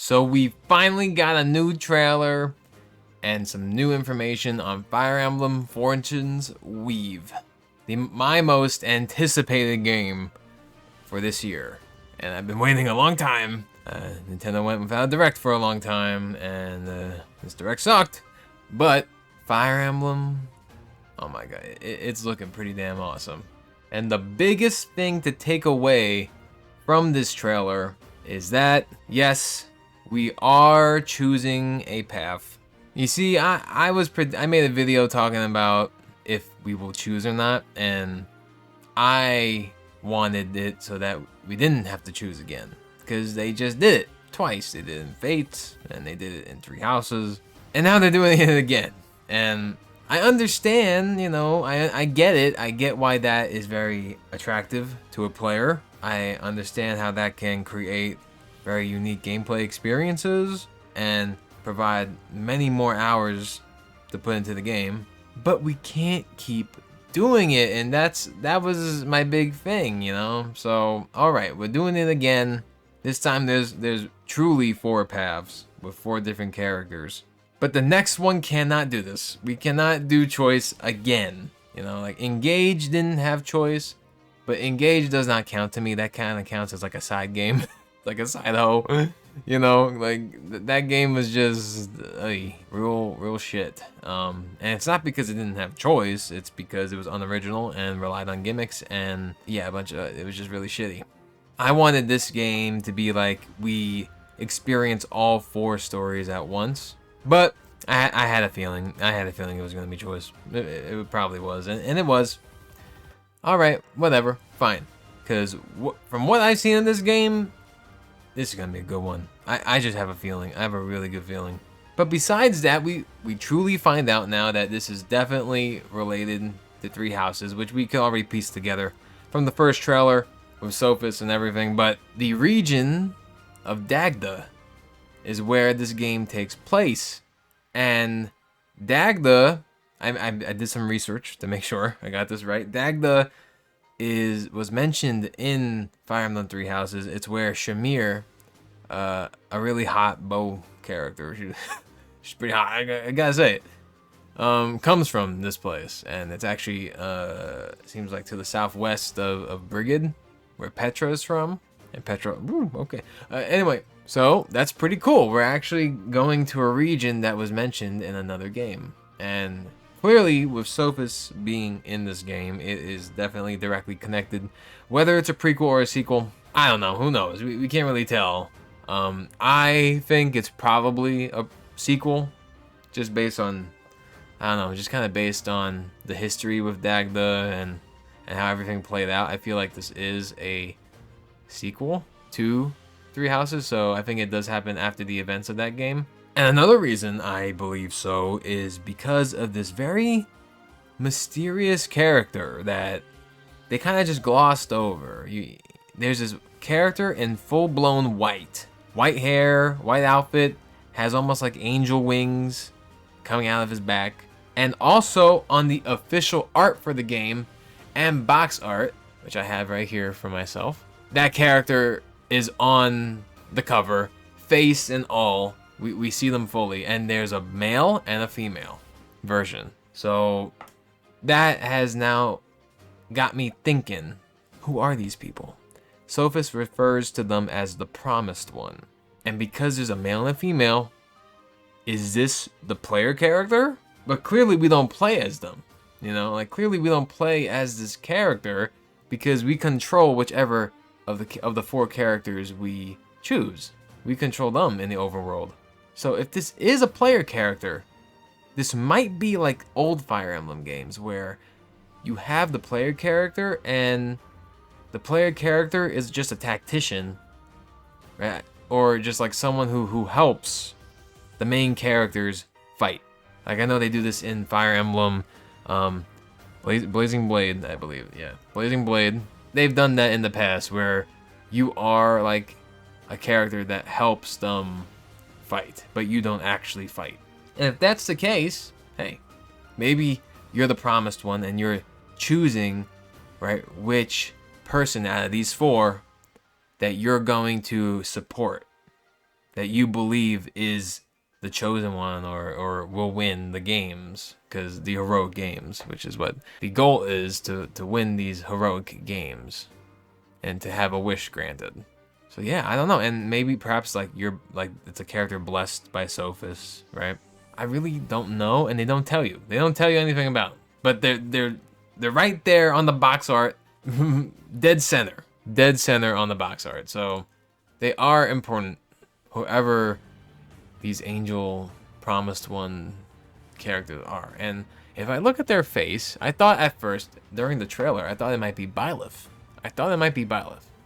So we finally got a new trailer and some new information on Fire Emblem Fortune's Weave, my most anticipated game for this year. And I've been waiting a long time. Nintendo went without a Direct for a long time, and this Direct sucked. But Fire Emblem, oh my god, it's looking pretty damn awesome. And the biggest thing to take away from this trailer is that, yes, we are choosing a path. You see, I made a video talking about if we will choose or not, and I wanted it so that we didn't have to choose again, because they just did it twice. They did it in Fates, and they did it in Three Houses, and now they're doing it again. And I understand, you know, I get it. I get why that is very attractive to a player. I understand how that can create very unique gameplay experiences and provide many more hours to put into the game. But we can't keep doing it, and that was my big thing, you know. So all right, we're doing it again. This time there's truly 4 paths with 4 different characters. But the next one cannot do this. We cannot do choice again. You know, like Engage didn't have choice, but Engage does not count to me. That kind of counts as like a side game, like a side hoe. You know, like that game was just real shit. And it's not because it didn't have choice. It's because it was unoriginal and relied on gimmicks, and yeah, it was just really shitty. I wanted this game to be like we experience all 4 stories at once, but I had a feeling. It was gonna be choice. It probably was, and it was. All right, whatever, fine. Because from what I've seen in this game, this is gonna be a good one. I just have a feeling. I have a really good feeling. But besides that, we truly find out now that this is definitely related to Three Houses, which we can already piece together from the first trailer with Sophus and everything. But the region of Dagda is where this game takes place. And Dagda, I did some research to make sure I got this right. Dagda was mentioned in Fire Emblem Three Houses. It's where Shamir, a really hot bow character, she's pretty hot, I gotta say it, comes from this place. And it's actually seems like to the southwest of Brigid, where Petra is from. And Petra, okay. Anyway, so that's pretty cool. We're actually going to a region that was mentioned in another game. And clearly, with Sophus being in this game, it is definitely directly connected. Whether it's a prequel or a sequel, I don't know. Who knows? We can't really tell. I think it's probably a sequel, just based on, I don't know, just kind of based on the history with Dagda and how everything played out. I feel like this is a sequel to Three Houses, so I think it does happen after the events of that game. And another reason I believe so is because of this very mysterious character that they kind of just glossed over. There's this character in full-blown white hair, white outfit, has almost like angel wings coming out of his back. And also on the official art for the game and box art, which I have right here for myself, that character is on the cover, face and all. We see them fully, and there's a male and a female version. So that has now got me thinking, who are these people? Sophus refers to them as the Promised One. And because there's a male and a female, is this the player character? But clearly we don't play as them. You know, like clearly we don't play as this character because we control whichever of the 4 characters we choose. We control them in the overworld. So if this is a player character, this might be like old Fire Emblem games where you have the player character and the player character is just a tactician, right? Or just like someone who helps the main characters fight. Like I know they do this in Fire Emblem Blazing Blade, I believe. Yeah, Blazing Blade. They've done that in the past where you are like a character that helps them fight, but you don't actually fight. And if that's the case, hey, maybe you're the Promised One and you're choosing, right, which person out of these 4 that you're going to support. that you believe is the chosen one or will win the games, because the heroic games, which is what the goal is, to win these heroic games and to have a wish granted. So yeah, I don't know, and maybe perhaps like you're like it's a character blessed by Sophis, right? I really don't know, and they don't tell you. They don't tell you anything about it. But they're right there on the box art, dead center on the box art. So they are important, whoever these angel promised one characters are. And if I look at their face, I thought at first during the trailer, I thought it might be Byleth.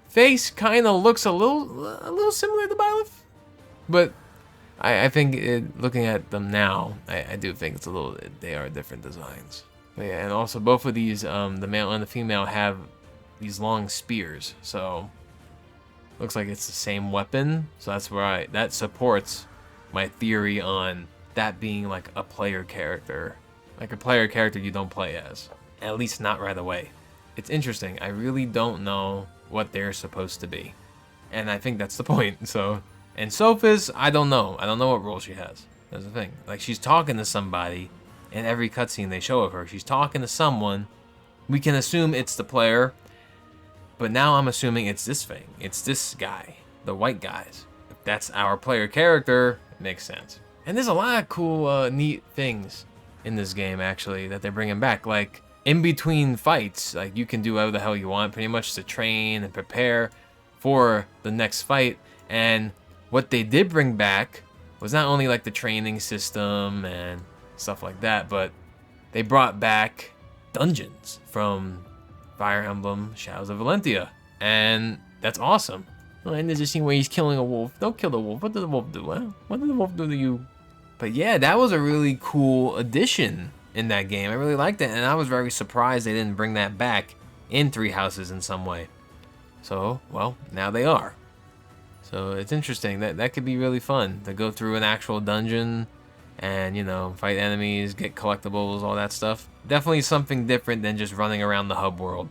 Face kind of looks a little similar to Byleth, but I think looking at them now, I do think it's they are different designs. But yeah, and also both of these, the male and the female, have these long spears, so looks like it's the same weapon. So that's where that supports my theory on that being like a player character, you don't play as, at least not right away. It's interesting. I really don't know what they're supposed to be, and I think that's the point. So, and Sophis, I don't know what role she has. That's the thing. Like, she's talking to somebody in every cutscene they show of her. She's talking to someone. We can assume it's the player, but now I'm assuming it's this thing. It's this guy, the white guys. If that's our player character, it makes sense. And there's a lot of cool, neat things in this game, actually, that they're bringing back. Like, in between fights, like, you can do whatever the hell you want, pretty much, to train and prepare for the next fight. And what they did bring back was not only like the training system and stuff like that, but they brought back dungeons from Fire Emblem Shadows of Valentia, and that's awesome. Oh, and there's a scene where he's killing a wolf. Don't kill the wolf. What did the wolf do? What did the wolf do to you? But yeah, that was a really cool addition in that game. I really liked it, and I was very surprised they didn't bring that back in Three Houses in some way. So, well, now they are. So it's interesting. That could be really fun to go through an actual dungeon and, you know, fight enemies, get collectibles, all that stuff. Definitely something different than just running around the hub world.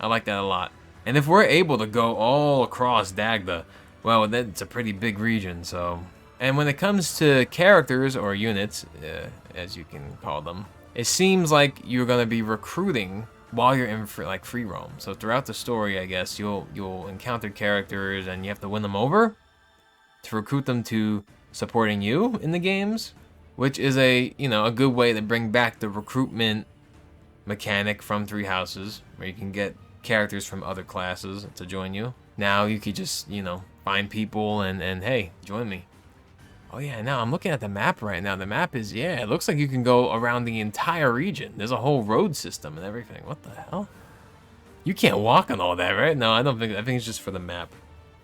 I like that a lot. And if we're able to go all across Dagda, well, that's a pretty big region, so. And when it comes to characters, or units, as you can call them, it seems like you're gonna be recruiting while you're in free roam. So throughout the story, I guess, you'll encounter characters and you have to win them over to recruit them to supporting you in the games, which is a good way to bring back the recruitment mechanic from Three Houses, where you can get characters from other classes to join you. Now you could just, find people and hey, join me. Oh yeah, now I'm looking at the map right now. The map is, it looks like you can go around the entire region. There's a whole road system and everything. What the hell? You can't walk on all that, right? No, I think it's just for the map.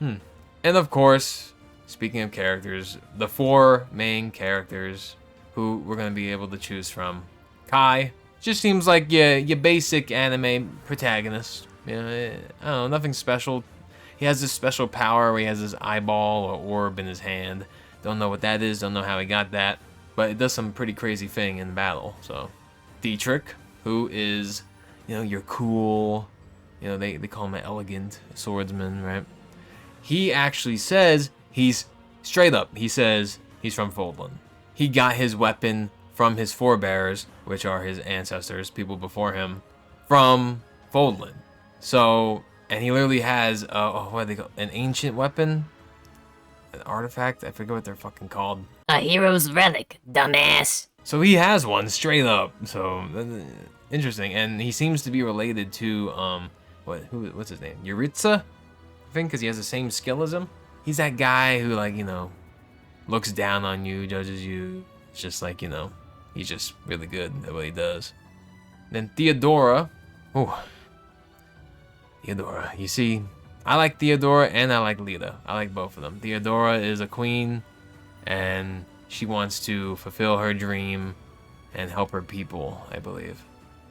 And of course, speaking of characters, the 4 main characters who we're gonna be able to choose from. Kai just seems like your basic anime protagonist. I don't know, nothing special. He has this special power where he has this eyeball or orb in his hand. Don't know what that is, don't know how he got that, but it does some pretty crazy thing in battle. So, Dietrich, who is, you're cool, they call him an elegant swordsman, right? He actually says he says he's from Fodlan. He got his weapon from his forebears, which are his ancestors, people before him, from Fodlan. So, and he literally has, what do they call, an ancient weapon? An artifact? I forget what they're fucking called. A hero's relic, dumbass. So he has one, straight up. So, interesting. And he seems to be related to, what's his name? Yuritsa? I think, because he has the same skill as him. He's that guy who, looks down on you, judges you. It's just like, he's just really good at what he does. Then Theodora. Theodora. You see, I like Theodora and I like Lita. I like both of them. Theodora is a queen, and she wants to fulfill her dream and help her people, I believe.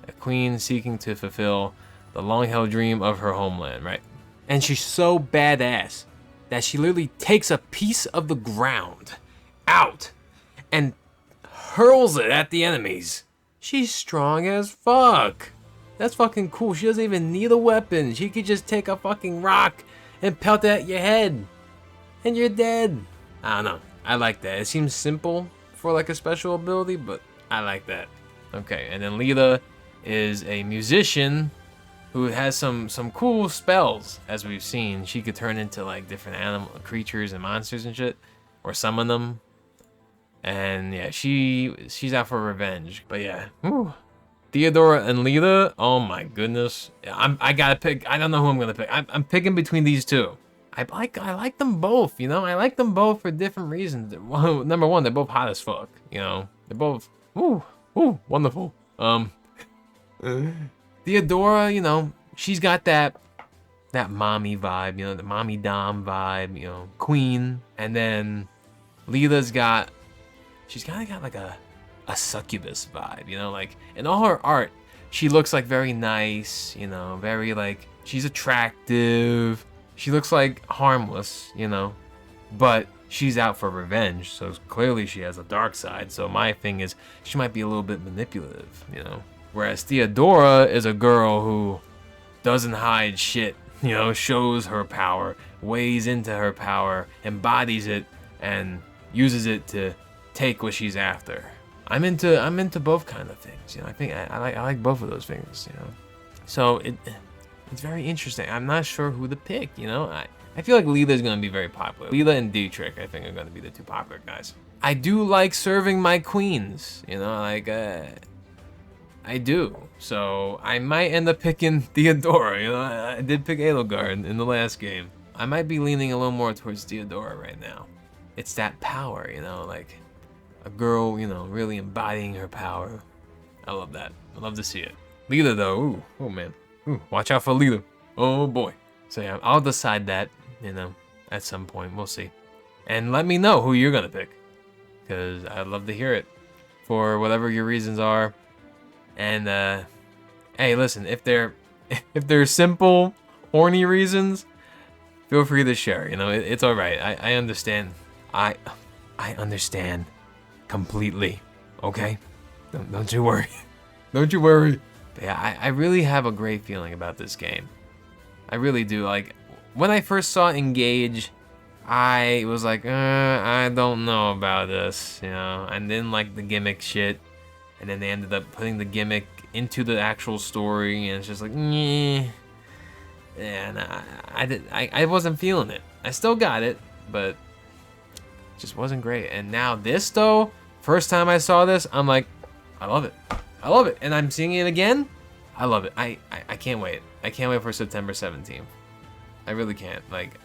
A queen seeking to fulfill the long-held dream of her homeland, right? And she's so badass that she literally takes a piece of the ground out and hurls it at the enemies. She's strong as fuck. That's fucking cool. She doesn't even need a weapon. She could just take a fucking rock and pelt it at your head. And you're dead. I don't know. I like that. It seems simple for like a special ability, but I like that. Okay, and then Lila is a musician who has some cool spells, as we've seen. She could turn into like different animal creatures and monsters and shit, or summon them. And yeah, she's out for revenge. But yeah, whew. Theodora and Lila. Oh my goodness, I gotta pick. I don't know who I'm gonna pick. I'm picking between these two. I like them both. You know, I like them both for different reasons. Number one, they're both hot as fuck. You know, they're both wonderful. Theodora, you know, she's got that mommy vibe, you know, the mommy dom vibe, you know, queen. And then Lila's she's kind of got like a succubus vibe, you know, like in all her art, she looks like very nice, you know, very like, she's attractive. She looks like harmless, you know, but she's out for revenge. So clearly she has a dark side. So my thing is she might be a little bit manipulative, you know. Whereas Theodora is a girl who doesn't hide shit, you know, shows her power, weighs into her power, embodies it, and uses it to take what she's after. I'm into both kind of things, you know. I think I like both of those things, you know. So it's very interesting. I'm not sure who to pick, you know. I feel like Lila's gonna be very popular. Lila and Dietrich, I think, are gonna be the two popular guys. I do like serving my queens, you know, like I do. So I might end up picking Theodora. You know, I did pick Edelgard in the last game. I might be leaning a little more towards Theodora right now. It's that power, you know, like a girl, you know, really embodying her power. I love that. I love to see it. Lila though, ooh, oh man. Ooh, watch out for Lila. Oh boy. So yeah, I'll decide that, you know, at some point. We'll see. And let me know who you're gonna pick, because I'd love to hear it for whatever your reasons are. And hey, listen, if they're simple, horny reasons, feel free to share. You know, it's all right. I understand. I understand completely. Okay, don't you worry. Don't you worry. But yeah, I really have a great feeling about this game. I really do. Like when I first saw Engage, I was like, I don't know about this. You know, I didn't like the gimmick shit. And then they ended up putting the gimmick into the actual story, and it's just like, meh. And I wasn't feeling it. I still got it, but it just wasn't great. And now this though, first time I saw this, I'm like, I love it. I love it. And I'm seeing it again. I love it. I can't wait. I can't wait for September 17th. I really can't. Like,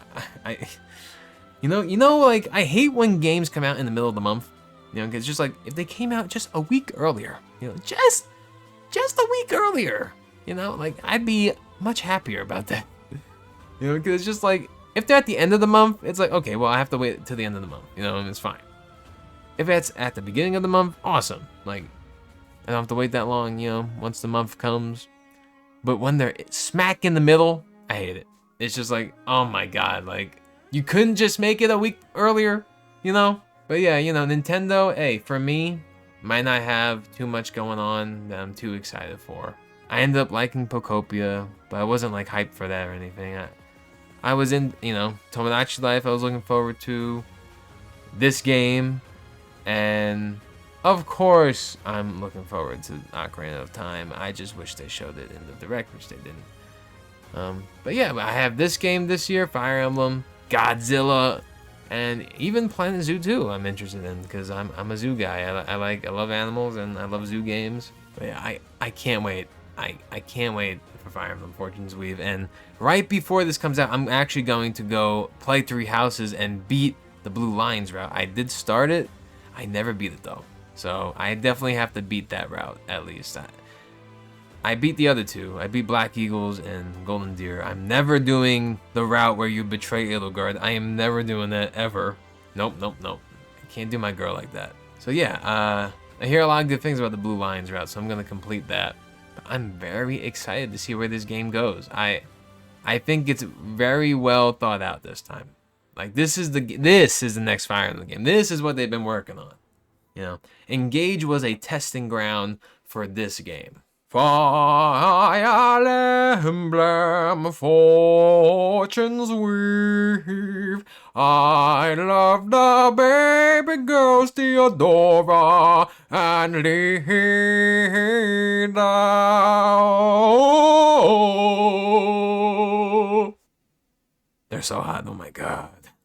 you know, like I hate when games come out in the middle of the month. You know, 'cause it's just like, if they came out just a week earlier, you know, just a week earlier, you know, like I'd be much happier about that. You know, because it's just like, if they're at the end of the month, it's like, okay, well, I have to wait till the end of the month, you know, and it's fine. If it's at the beginning of the month, awesome. Like, I don't have to wait that long, you know, once the month comes. But when they're smack in the middle, I hate it. It's just like, oh my God, like, you couldn't just make it a week earlier, you know? But yeah, you know, Nintendo, hey, for me, might not have too much going on that I'm too excited for. I ended up liking Pokopia, but I wasn't like hyped for that or anything. I was in, you know, Tomodachi Life I was looking forward to, this game, and of course I'm looking forward to Ocarina of Time. I just wish they showed it in the Direct, which they didn't. But yeah, I have this game this year, Fire Emblem, Godzilla, and even Planet Zoo 2 I'm interested in, because I'm a zoo guy. I love animals and I love zoo games. But yeah, I can't wait. I can't wait for Fire Emblem Fortune's Weave. And right before this comes out, I'm actually going to go play 3 houses and beat the Blue Lions route. I did start it. I never beat it though. So I definitely have to beat that route at least. I beat the other 2. I beat Black Eagles and Golden Deer. I'm never doing the route where you betray Edelgard. I am never doing that, ever. Nope. I can't do my girl like that. So yeah, I hear a lot of good things about the Blue Lions route, so I'm going to complete that. But I'm very excited to see where this game goes. I think it's very well thought out this time. Like, this is the next Fire Emblem game. This is what they've been working on. You know, Engage was a testing ground for this game. Fire emblem, fortunes weave. I love the baby girls, Theodora and Leda. They're so hot, oh my god.